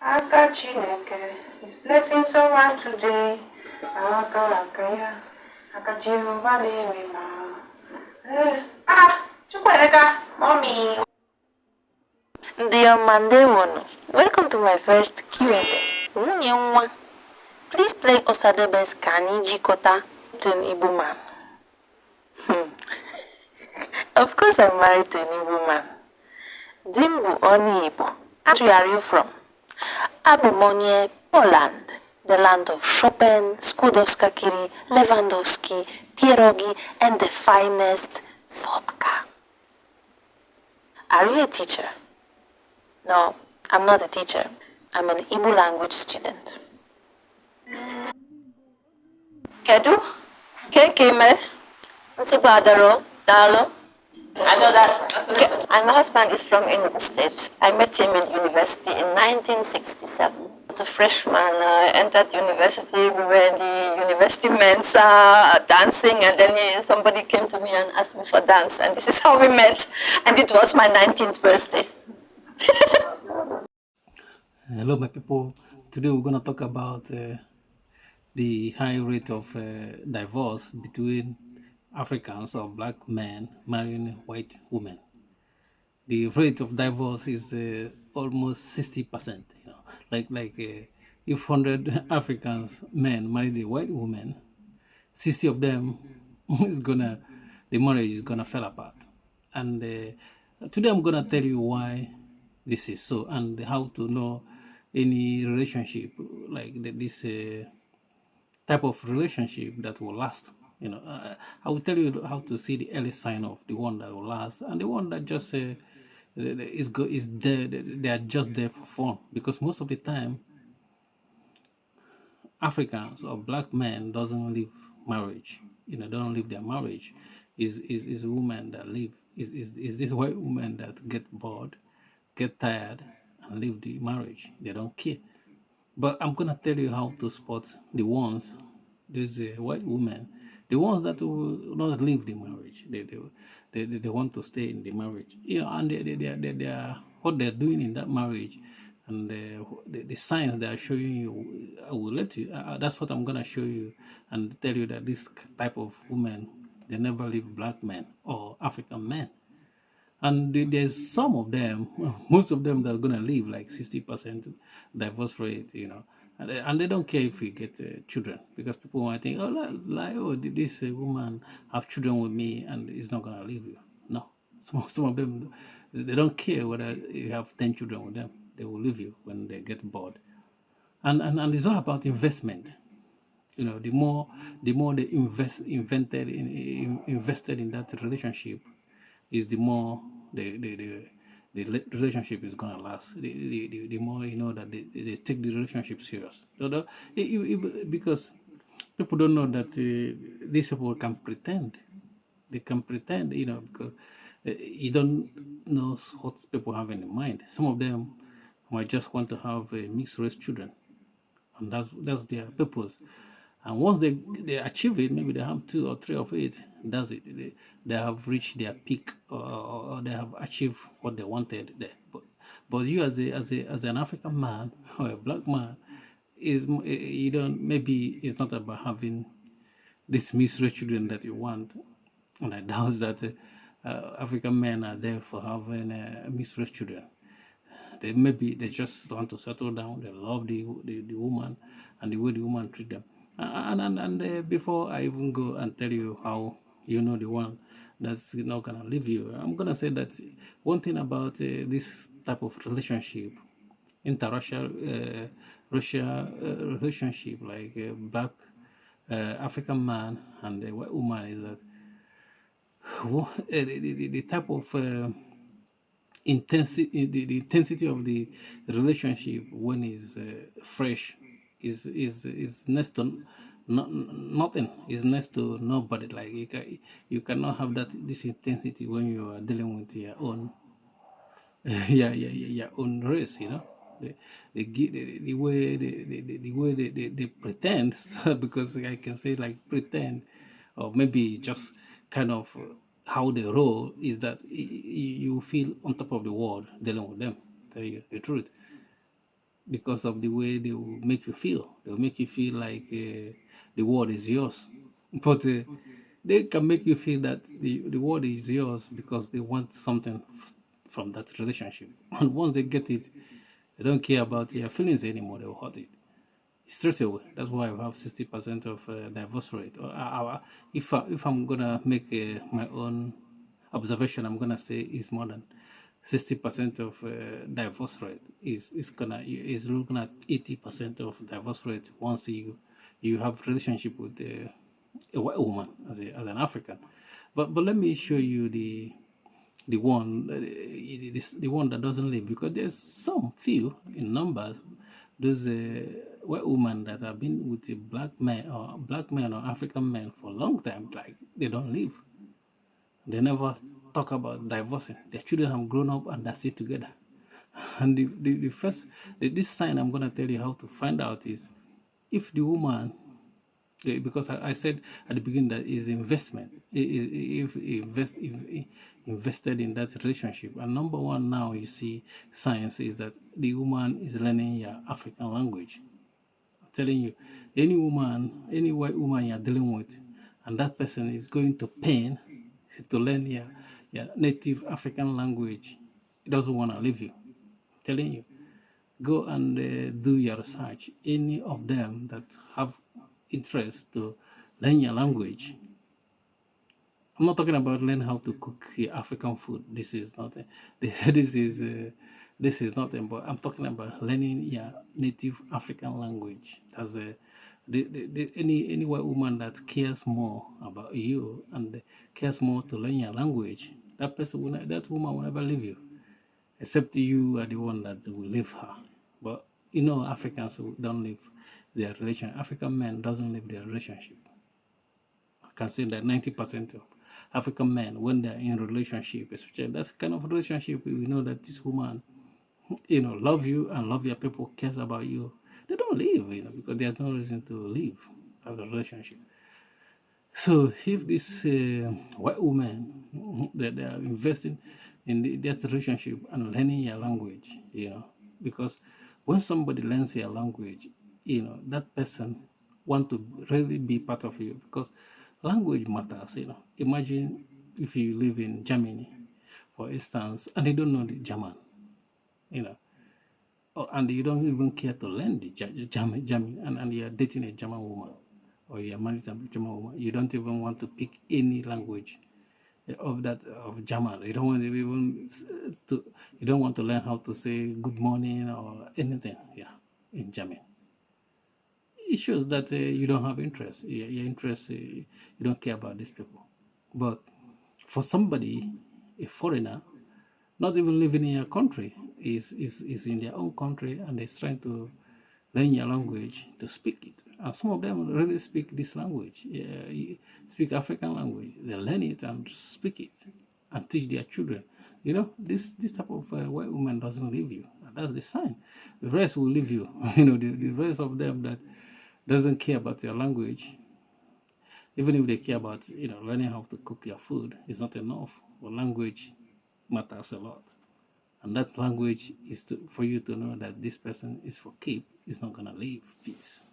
Aka Chineke is blessing someone today. Aka Aka Jehovah Mema. Chukwuemeka, mommy. Dear Mandewono, welcome to my first Q&A. Nwunye nwa, please play Osadebe's Kani Jikota to an Igbo man. Of course I'm married to an Igbo man. Dimbu Oni Igbo. Where are you from? Abumonye, Poland, the land of Chopin, Skłodowska-Curie, Lewandowski, pierogi, and the finest vodka. Are you a teacher? No, I'm not a teacher. I'm an Igbo language student. Kedu? Kekeme? Nsibadaro? Dalo? And my husband is from Enugu State. I met him in university in 1967. As a freshman, I entered university. We were in the university mensa dancing, and then somebody came to me and asked me for dance, and this is how we met. And it was my 19th birthday. Hello, my people. Today we're going to talk about the high rate of divorce between Africans or black men marrying white women. The rate of divorce is almost 60%. You know, if 100 Africans men marry a white woman, 60 of them the marriage is gonna fall apart. And today I'm gonna tell you why this is so and how to know any relationship like this type of relationship that will last. You know, I will tell you how to see the early sign of the one that will last and the one that just is there. They are just there for fun, because most of the time Africans or black men doesn't leave marriage. You know, don't leave their marriage. Is women that leave. Is this white women that get bored, get tired, and leave the marriage. They don't care. But I'm gonna tell you how to spot the ones, these white women, the ones that will not leave the marriage. They want to stay in the marriage. You know, and they are what they're doing in that marriage, and the signs they are showing you. I will let you. That's what I'm gonna show you, and tell you that this type of women, they never leave black men or African men. And there's some of them, most of them that are gonna leave, like 60% divorce rate, you know, and they don't care if we get children, because people might think, oh, did this woman have children with me and is not gonna leave you? No, some of them, they don't care whether you have 10 children with them. They will leave you when they get bored. And it's all about investment. You know, the more they invested in that relationship, is the more the relationship is gonna last. The more you know that they take the relationship serious. Because people don't know that these people can pretend. They can pretend, you know, because you don't know what people have in mind. Some of them might just want to have mixed race children, and that's their purpose. And once they achieve it, maybe they have 2 or 3 of it. That's it. They have reached their peak, or they have achieved what they wanted there. But you as an African man or a black man, you don't, maybe it's not about having these misrace children that you want. And I doubt that African men are there for having misrace children. They just want to settle down. They love the woman and the way the woman treat them. And before I even go and tell you how you know the one that's not gonna leave you, I'm gonna say that one thing about this type of relationship, interracial relationship, like a black African man and a white woman, is that the type of intensity, the intensity of the relationship when it's fresh is next to nothing. Is next to nobody. Like you cannot have this intensity when you are dealing with your own your own race. You know, the way they pretend. Because I can say like pretend, or maybe just kind of how they roll, is that you feel on top of the world dealing with them. Tell you the truth. because of the way they will make you feel. They will make you feel like the world is yours. But they can make you feel that the world is yours because they want something from that relationship. And once they get it, they don't care about your feelings anymore. They will hurt it straight away. That's why we have 60% of divorce rate. If I'm gonna make my own observation, I'm gonna say it's more than 60% of divorce rate is looking at 80% of divorce rate once you have relationship with a white woman as an African. But let me show you the one the one that doesn't live, because there's some few in numbers those white women that have been with a black man or African man for a long time, like they don't live. They never talk about divorcing. Their children have grown up and they're still together. And the first this sign I'm gonna tell you how to find out is if the woman, because I said at the beginning that is investment. If invested in that relationship, and number one now you see science is that the woman is learning your African language. I'm telling you, any white woman you're dealing with, and that person is going to pain to learn your native African language, he doesn't want to leave you. I'm telling you, go and do your research. Any of them that have interest to learn your language. I'm not talking about learn how to cook African food. This is nothing. This is nothing. But I'm talking about learning your native African language. As any white woman that cares more about you and cares more to learn your language, that woman will never leave you, except you are the one that will leave her. But Africans don't leave their relationship. African men doesn't leave their relationship. I can say that 90% of African men, when they're in a relationship, especially that's kind of relationship, we know that this woman, love you and love your people, cares about you. They don't leave, because there's no reason to leave as a relationship. So if this white woman that they are investing in that relationship and learning your language, because when somebody learns your language, that person want to really be part of you, because language matters. Imagine if you live in Germany, for instance, and you don't know the German, and you don't even care to learn the German, and you're dating a German woman, or you're married to a German woman, you don't even want to pick any language of German. You don't want to even you don't want to learn how to say good morning or anything, in German. It shows that you don't have interest. Your interest, you don't care about these people. But for somebody, a foreigner, not even living in your country, is in their own country and is trying to learn your language, to speak it. And some of them really speak this language, speak African language. They learn it and speak it and teach their children. This type of white woman doesn't leave you. And that's the sign. The rest will leave you. The rest of them that doesn't care about your language, even if they care about learning how to cook your food, is not enough. But language matters a lot. And that language is for you to know that this person is for keep, is not gonna leave. Peace.